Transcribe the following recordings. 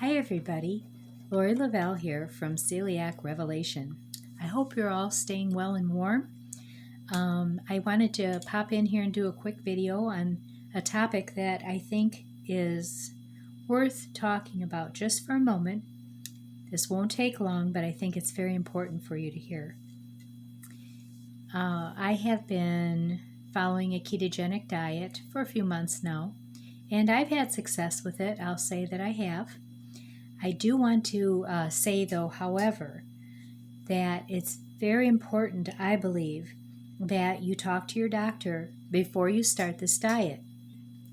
Hi everybody, Lori Lavelle here from Celiac Revelation. I hope you're all staying well and warm. I wanted to pop in here and do a quick video on a topic that I think is worth talking about just for a moment. This won't take long, but I think it's very important for you to hear. I have been following a ketogenic diet for a few months now, and I've had success with it. I'll say that I have. I do want to say, though, however, that it's very important, I believe, that you talk to your doctor before you start this diet.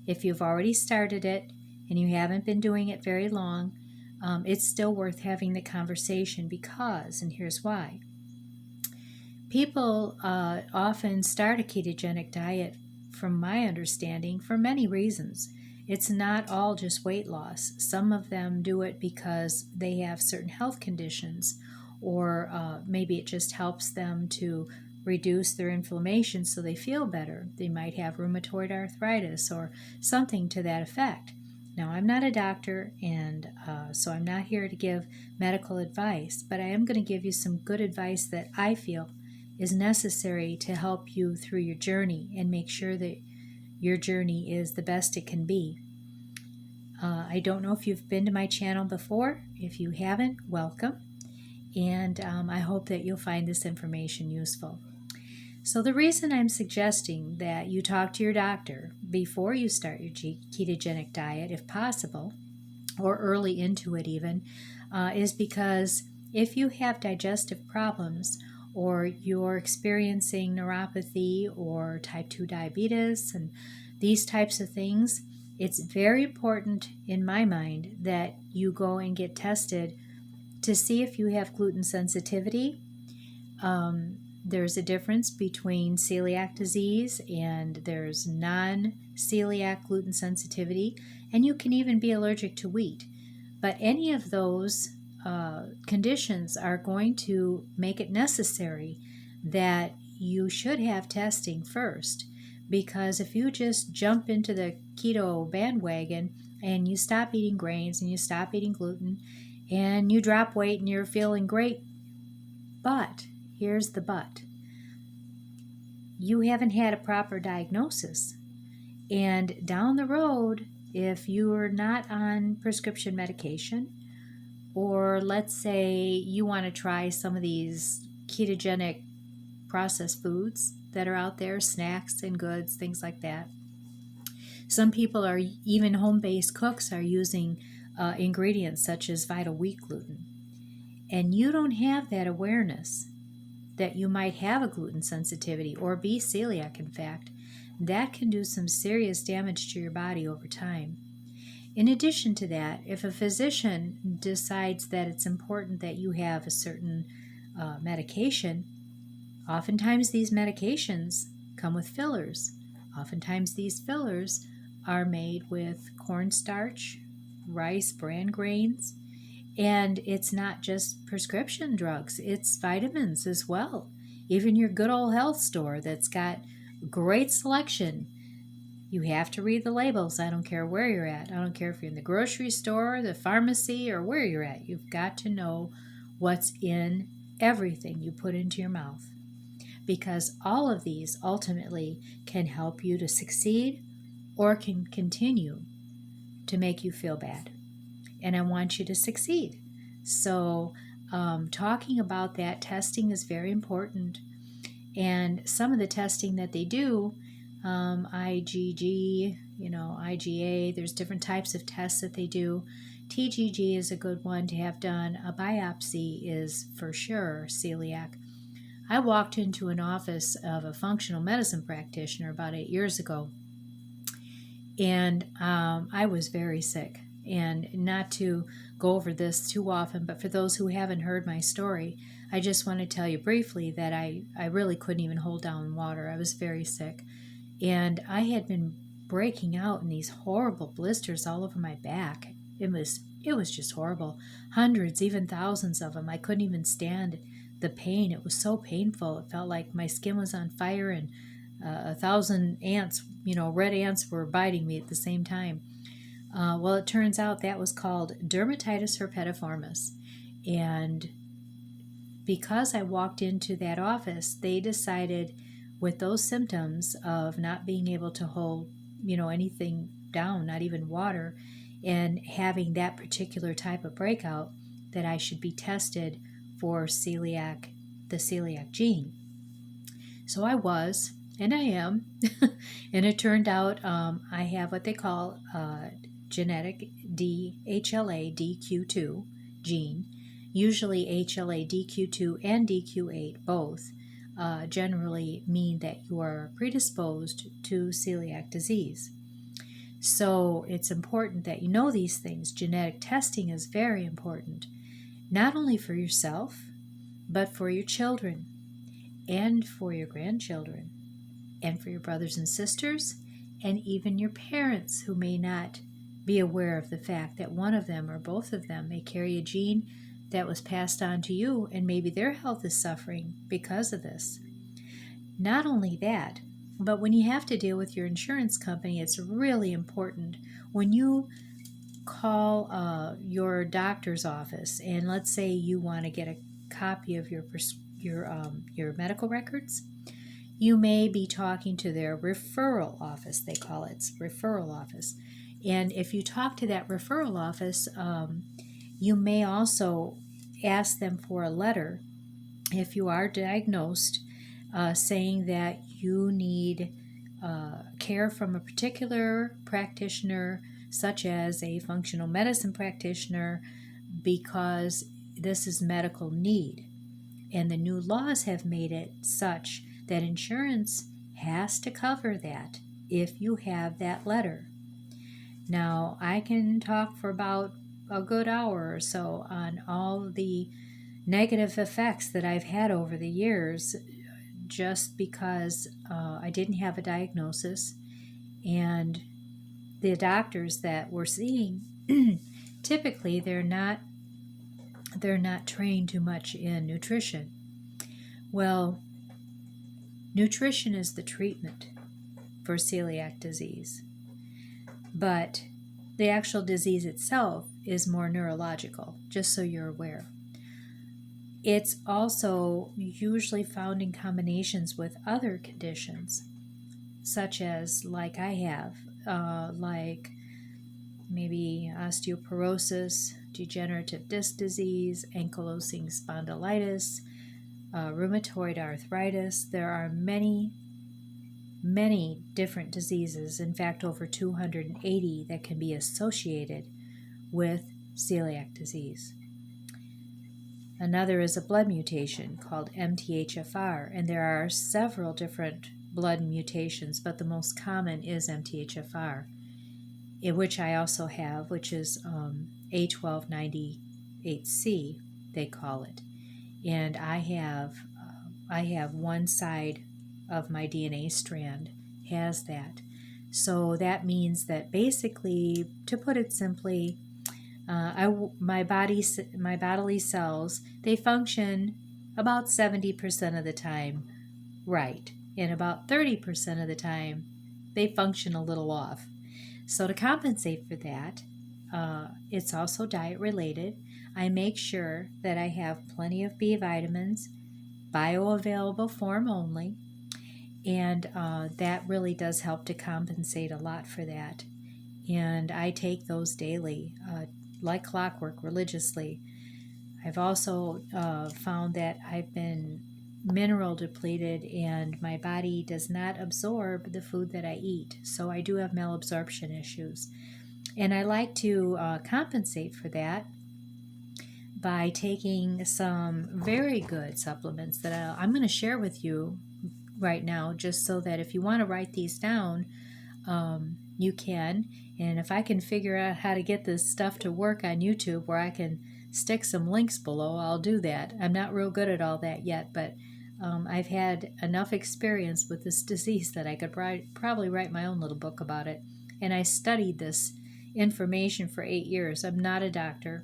If you've already started it and you haven't been doing it very long, it's still worth having the conversation because, and here's why. People often start a ketogenic diet, from my understanding, for many reasons. It's not all just weight loss. Some of them do it because they have certain health conditions, or maybe it just helps them to reduce their inflammation so they feel better. They might have rheumatoid arthritis or something to that effect. Now, I'm not a doctor, and so I'm not here to give medical advice, but I am going to give you some good advice that I feel is necessary to help you through your journey and make sure that your journey is the best it can be. I don't know if you've been to my channel before. If you haven't, welcome. And I hope that you'll find this information useful. So the reason I'm suggesting that you talk to your doctor before you start your ketogenic diet, if possible, or early into it even, is because if you have digestive problems, or you're experiencing neuropathy or type 2 diabetes and these types of things, it's very important in my mind that you go and get tested to see if you have gluten sensitivity. There's a difference between celiac disease and there's non-celiac gluten sensitivity, and you can even be allergic to wheat. But any of those conditions are going to make it necessary that you should have testing first, because if you just jump into the keto bandwagon and you stop eating grains and you stop eating gluten and you drop weight and you're feeling great, but here's the but, you haven't had a proper diagnosis, and down the road, if you're not on prescription medication, or let's say you want to try some of these ketogenic processed foods that are out there, snacks and goods, things like that. Some people are, even home-based cooks, are using ingredients such as vital wheat gluten. And you don't have that awareness that you might have a gluten sensitivity or be celiac, in fact. That can do some serious damage to your body over time. In addition to that, if a physician decides that it's important that you have a certain medication, oftentimes these medications come with fillers. Oftentimes these fillers are made with cornstarch, rice, bran grains, and it's not just prescription drugs, it's vitamins as well. Even your good old health store that's got great selection, you have to read the labels. I don't care where you're at. I don't care if you're in the grocery store, the pharmacy, or where you're at. You've got to know what's in everything you put into your mouth, because all of these ultimately can help you to succeed or can continue to make you feel bad. And I want you to succeed. So talking about that, testing is very important. And some of the testing that they do, IgG, IgA, there's different types of tests that they do. TGG is a good one to have done. A biopsy is for sure celiac. I walked into an office of a functional medicine practitioner about 8 years ago, and I was very sick. And not to go over this too often, but for those who haven't heard my story, I just want to tell you briefly that I really couldn't even hold down water. I was very sick. And I had been breaking out in these horrible blisters all over my back. It was just horrible. Hundreds, even thousands of them. I couldn't even stand the pain. It was so painful. It felt like my skin was on fire and 1,000 ants, red ants were biting me at the same time. Well, it turns out that was called dermatitis herpetiformis. And because I walked into that office, they decided with those symptoms of not being able to hold, anything down, not even water, and having that particular type of breakout, that I should be tested for the celiac gene. So I was, and I am, and it turned out I have what they call genetic HLA-DQ2 gene. Usually HLA-DQ2 and DQ8 both generally mean that you are predisposed to celiac disease. So it's important that you know these things. Genetic testing is very important, not only for yourself, but for your children and for your grandchildren and for your brothers and sisters and even your parents who may not be aware of the fact that one of them or both of them may carry a gene that was passed on to you, and maybe their health is suffering because of this. Not only that, but when you have to deal with your insurance company, it's really important when you call your doctor's office, and let's say you want to get a copy of your medical records. You may be talking to their referral office. They call it referral office. And if you talk to that referral office, you may also ask them for a letter if you are diagnosed, saying that you need care from a particular practitioner, such as a functional medicine practitioner, because this is medical need. And the new laws have made it such that insurance has to cover that if you have that letter. Now, I can talk for about a good hour or so on all the negative effects that I've had over the years just because I didn't have a diagnosis, and the doctors that we're seeing typically they're not trained too much in nutrition. Well, nutrition is the treatment for celiac disease, but the actual disease itself is more neurological, just so you're aware. It's also usually found in combinations with other conditions, such as like I have, like maybe osteoporosis, degenerative disc disease, ankylosing spondylitis, rheumatoid arthritis. There are many different diseases, in fact over 280 that can be associated with celiac disease. Another is a blood mutation called MTHFR, and there are several different blood mutations, but the most common is MTHFR, which I also have, which is A1298C, they call it. And I have one side of my DNA strand has that. So that means that basically, to put it simply, my bodily cells, they function about 70% of the time right, and about 30% of the time they function a little off. So to compensate for that, it's also diet related. I make sure that I have plenty of B vitamins, bioavailable form only, and that really does help to compensate a lot for that. And I take those daily, like clockwork, religiously. I've also found that I've been mineral depleted and my body does not absorb the food that I eat. So I do have malabsorption issues. And I like to compensate for that by taking some very good supplements that I'm going to share with you right now, just so that if you want to write these down, you can. And if I can figure out how to get this stuff to work on YouTube where I can stick some links below, I'll do that. I'm not real good at all that yet, but I've had enough experience with this disease that I could probably write my own little book about it. And I studied this information for 8 years. I'm not a doctor.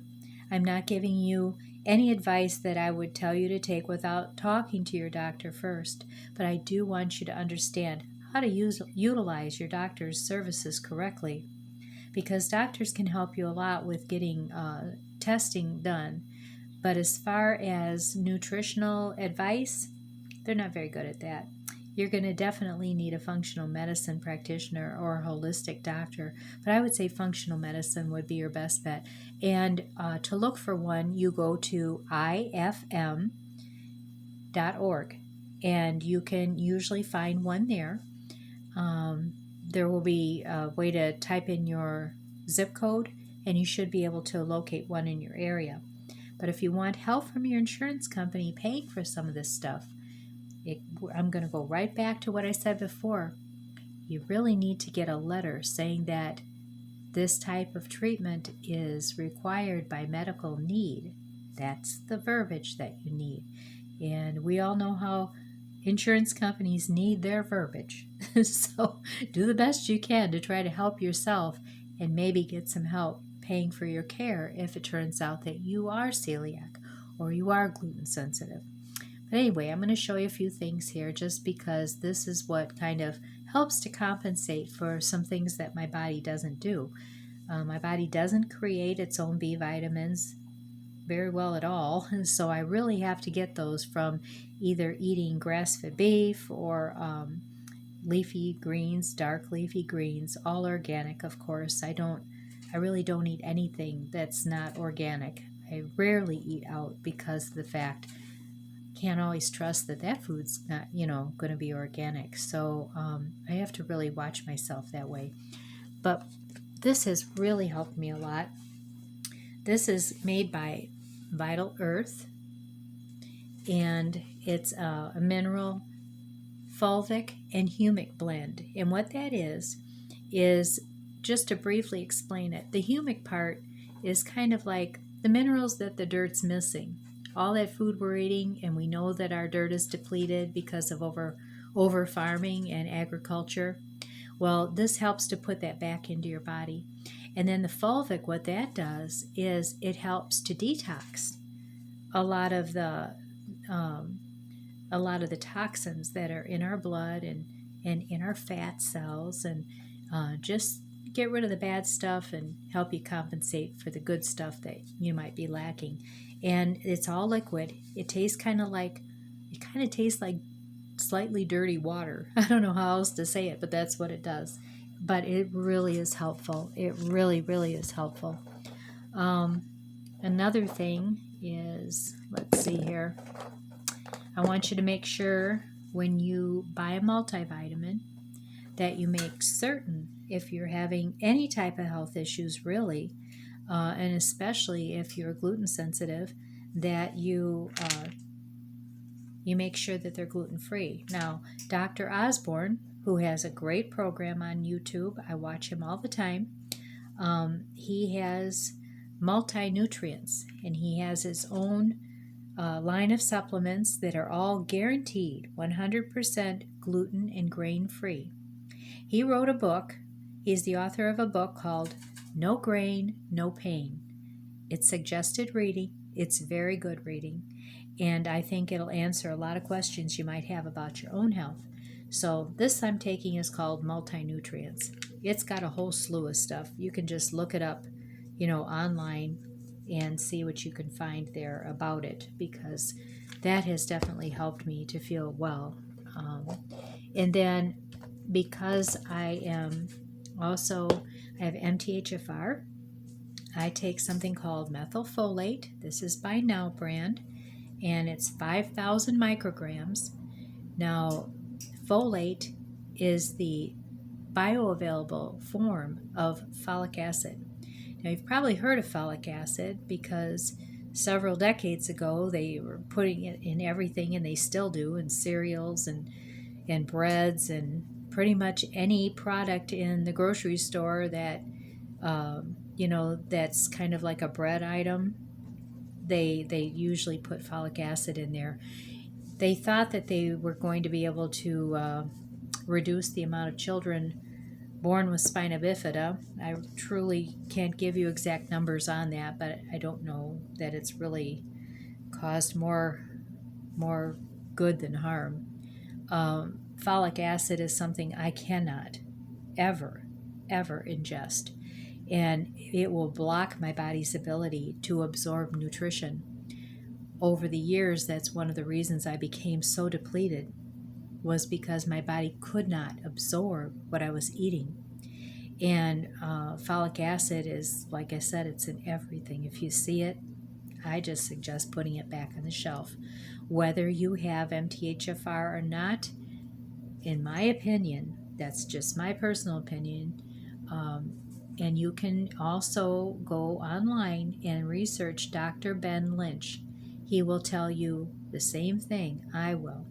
I'm not giving you any advice that I would tell you to take without talking to your doctor first. But I do want you to understand how to utilize your doctor's services correctly. because doctors can help you a lot with getting testing done. But as far as nutritional advice, they're not very good at that. You're going to definitely need a functional medicine practitioner or a holistic doctor, but I would say functional medicine would be your best bet. And to look for one, you go to ifm.org, and you can usually find one there. There will be a way to type in your zip code, and you should be able to locate one in your area. But if you want help from your insurance company paying for some of this stuff, I'm going to go right back to what I said before. You really need to get a letter saying that this type of treatment is required by medical need. That's the verbiage that you need. And we all know how insurance companies need their verbiage. So do the best you can to try to help yourself and maybe get some help paying for your care if it turns out that you are celiac or you are gluten sensitive. But anyway, I'm going to show you a few things here just because this is what kind of helps to compensate for some things that my body doesn't do. My body doesn't create its own B vitamins very well at all, so I really have to get those from either eating grass-fed beef or leafy greens, dark leafy greens, all organic, of course. I really don't eat anything that's not organic. I rarely eat out because of the fact can't always trust that food's not, going to be organic. So I have to really watch myself that way. But this has really helped me a lot. This is made by Vital Earth, and it's a mineral fulvic and humic blend. And what that is just to briefly explain it, the humic part is kind of like the minerals that the dirt's missing. All that food we're eating, and we know that our dirt is depleted because of over farming and agriculture. Well, this helps to put that back into your body. And then the fulvic, what that does is it helps to detox a lot of the toxins that are in our blood and in our fat cells, and just get rid of the bad stuff and help you compensate for the good stuff that you might be lacking. And it's all liquid. It kind of tastes like slightly dirty water. I don't know how else to say it, but that's what it does. But it really is helpful. It really, really is helpful. Another thing is, let's see here. I want you to make sure when you buy a multivitamin that you make certain, if you're having any type of health issues really, and especially if you're gluten sensitive, that you make sure that they're gluten-free. Now, Dr. Osborne, who has a great program on YouTube, I watch him all the time, he has Multi-Nutrients, and he has his own line of supplements that are all guaranteed 100% gluten and grain-free. He wrote a book. He's the author of a book called No Grain, No Pain. It's suggested reading. It's very good reading. And I think it'll answer a lot of questions you might have about your own health. So this I'm taking is called Multi-Nutrients. It's got a whole slew of stuff. You can just look it up, online and see what you can find there about it, because that has definitely helped me to feel well. And then because I have MTHFR, I take something called Methylfolate. This is by Now brand, and it's 5,000 micrograms. Now, folate is the bioavailable form of folic acid. Now, you've probably heard of folic acid because several decades ago they were putting it in everything, and they still do, in cereals and breads and pretty much any product in the grocery store that that's kind of like a bread item. They usually put folic acid in there. They thought that they were going to be able to reduce the amount of children born with spina bifida. I truly can't give you exact numbers on that, but I don't know that it's really caused more good than harm. Folic acid is something I cannot ever ingest. and it will block my body's ability to absorb nutrition. Over the years, that's one of the reasons I became so depleted, was because my body could not absorb what I was eating. And folic acid is, like I said, it's in everything. If you see it, I just suggest putting it back on the shelf. Whether you have MTHFR or not, in my opinion, that's just my personal opinion, and you can also go online and research Dr. Ben Lynch. He will tell you the same thing I will,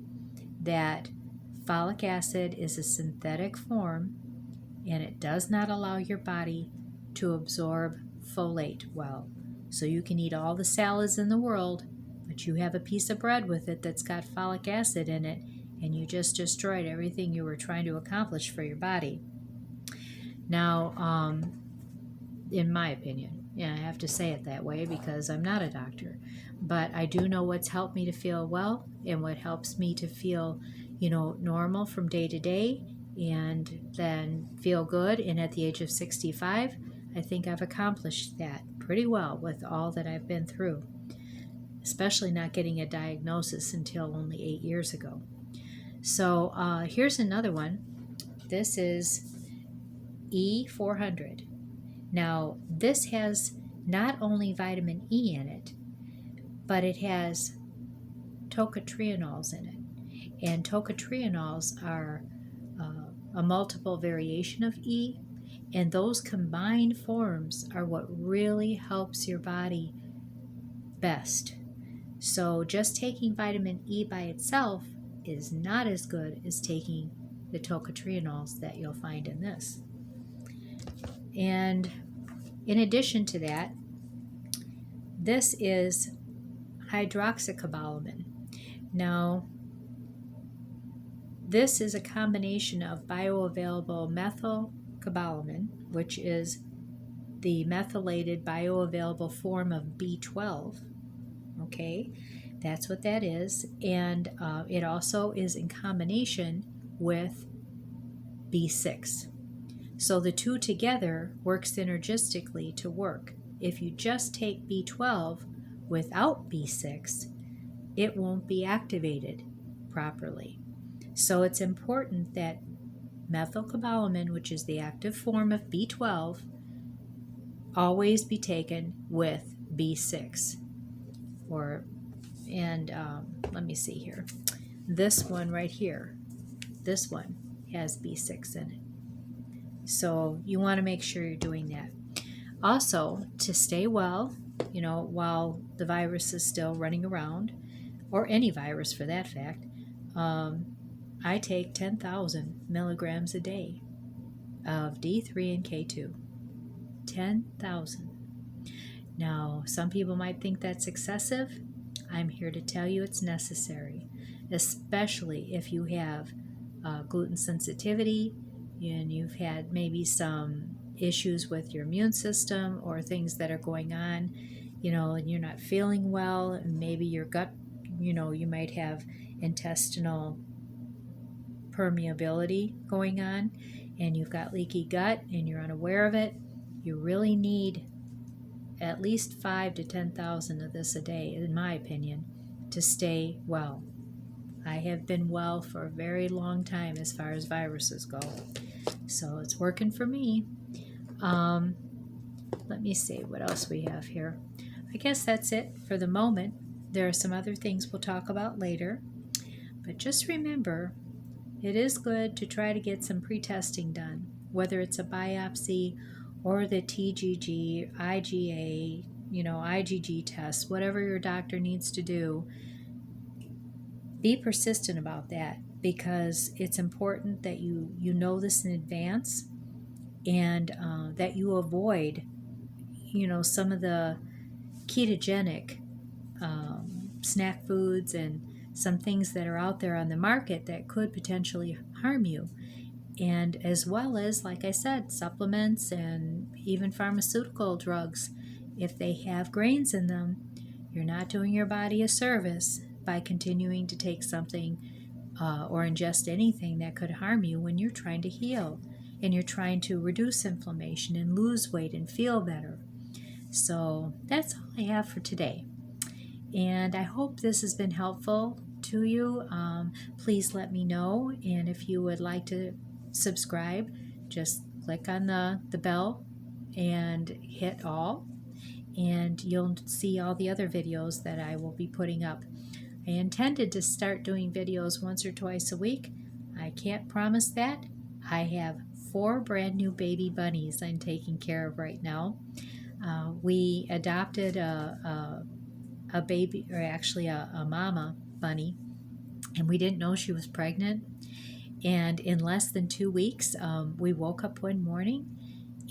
that folic acid is a synthetic form and it does not allow your body to absorb folate well. So you can eat all the salads in the world, but you have a piece of bread with it that's got folic acid in it, and you just destroyed everything you were trying to accomplish for your body. Now, in my opinion, I have to say it that way because I'm not a doctor, but I do know what's helped me to feel well and what helps me to feel, normal from day to day, and then feel good. And at the age of 65, I think I've accomplished that pretty well with all that I've been through, especially not getting a diagnosis until only 8 years ago. So here's another one. This is E400. Now, this has not only vitamin E in it, but it has tocotrienols in it. And tocotrienols are a multiple variation of E, and those combined forms are what really helps your body best. So just taking vitamin E by itself is not as good as taking the tocotrienols that you'll find in this. And in addition to that, this is hydroxycobalamin. Now, this is a combination of bioavailable methylcobalamin, which is the methylated bioavailable form of B12. Okay, that's what that is. And it also is in combination with B6. So the two together work synergistically to work. If you just take B12 without B6, it won't be activated properly. So it's important that methylcobalamin, which is the active form of B12, always be taken with B6. Let me see here. This one right here, this one has B6 in it. So you want to make sure you're doing that. Also, to stay well, while the virus is still running around, or any virus for that fact, I take 10,000 milligrams a day of D3 and K2. 10,000. Now, some people might think that's excessive. I'm here to tell you it's necessary, especially if you have gluten sensitivity and you've had maybe some issues with your immune system or things that are going on, and you're not feeling well, and maybe your gut, you might have intestinal permeability going on, and you've got leaky gut and you're unaware of it. You really need at least 5 to 10,000 of this a day, in my opinion, to stay well. I have been well for a very long time as far as viruses go, so it's working for me. Let me see what else we have here. I guess that's it for the moment. There are some other things we'll talk about later, but just remember, it is good to try to get some pre-testing done, whether it's a biopsy or the TGG, IgA, IgG test, whatever your doctor needs to do. Be persistent about that, because it's important that you know this in advance, and that you avoid, some of the ketogenic snack foods and some things that are out there on the market that could potentially harm you. And as well as, like I said, supplements and even pharmaceutical drugs. If they have grains in them, you're not doing your body a service by continuing to take something or ingest anything that could harm you when you're trying to heal. and you're trying to reduce inflammation and lose weight and feel better. So that's all I have for today. And I hope this has been helpful to you. Please let me know. And if you would like to subscribe, just click on the bell and hit all. And you'll see all the other videos that I will be putting up. I intended to start doing videos once or twice a week. I can't promise that. I have 4 brand new baby bunnies I'm taking care of right now. We adopted a baby, or actually a mama bunny, and we didn't know she was pregnant. And in less than 2 weeks, we woke up one morning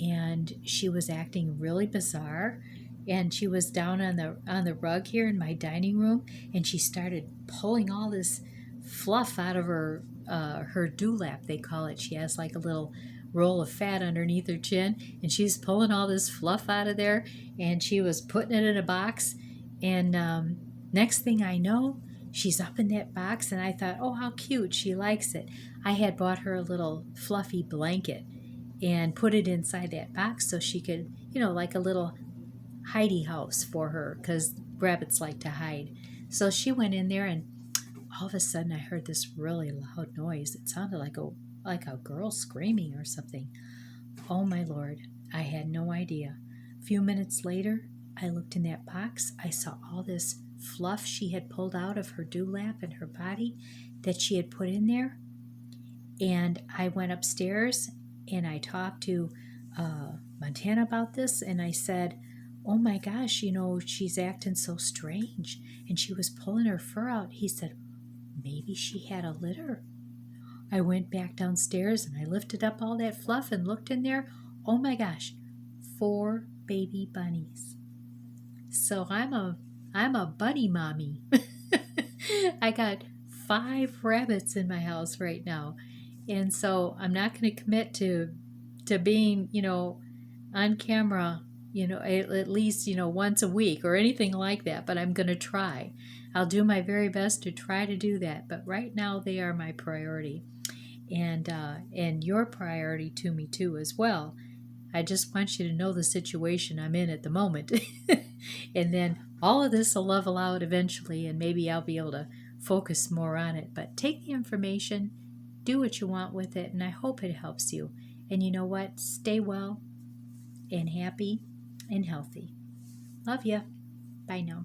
and she was acting really bizarre. And she was down on the rug here in my dining room, and she started pulling all this fluff out of her dewlap, they call it. She has like a little roll of fat underneath her chin, and she's pulling all this fluff out of there, and she was putting it in a box. And next thing I know, she's up in that box, and I thought, oh, how cute, she likes it. I had bought her a little fluffy blanket and put it inside that box so she could, like a little hidey house for her, because rabbits like to hide. So she went in there, and all of a sudden I heard this really loud noise. It sounded like a girl screaming or something. Oh my Lord, I had no idea. A few minutes later, I looked in that box. I saw all this fluff she had pulled out of her dewlap and her body that she had put in there. And I went upstairs and I talked to Montana about this, and I said, oh my gosh, she's acting so strange, and she was pulling her fur out. He said, maybe she had a litter. I went back downstairs and I lifted up all that fluff and looked in there. Oh my gosh, 4 baby bunnies. So I'm a bunny mommy. I got 5 rabbits in my house right now. And so I'm not going to commit to being, on camera, at least, once a week or anything like that, but I'm going to try. I'll do my very best to try to do that, but right now they are my priority, and your priority to me too as well. I just want you to know the situation I'm in at the moment. And then all of this will level out eventually, and maybe I'll be able to focus more on it. But take the information, do what you want with it, and I hope it helps you. And you know what? Stay well and happy and healthy. Love ya. Bye now.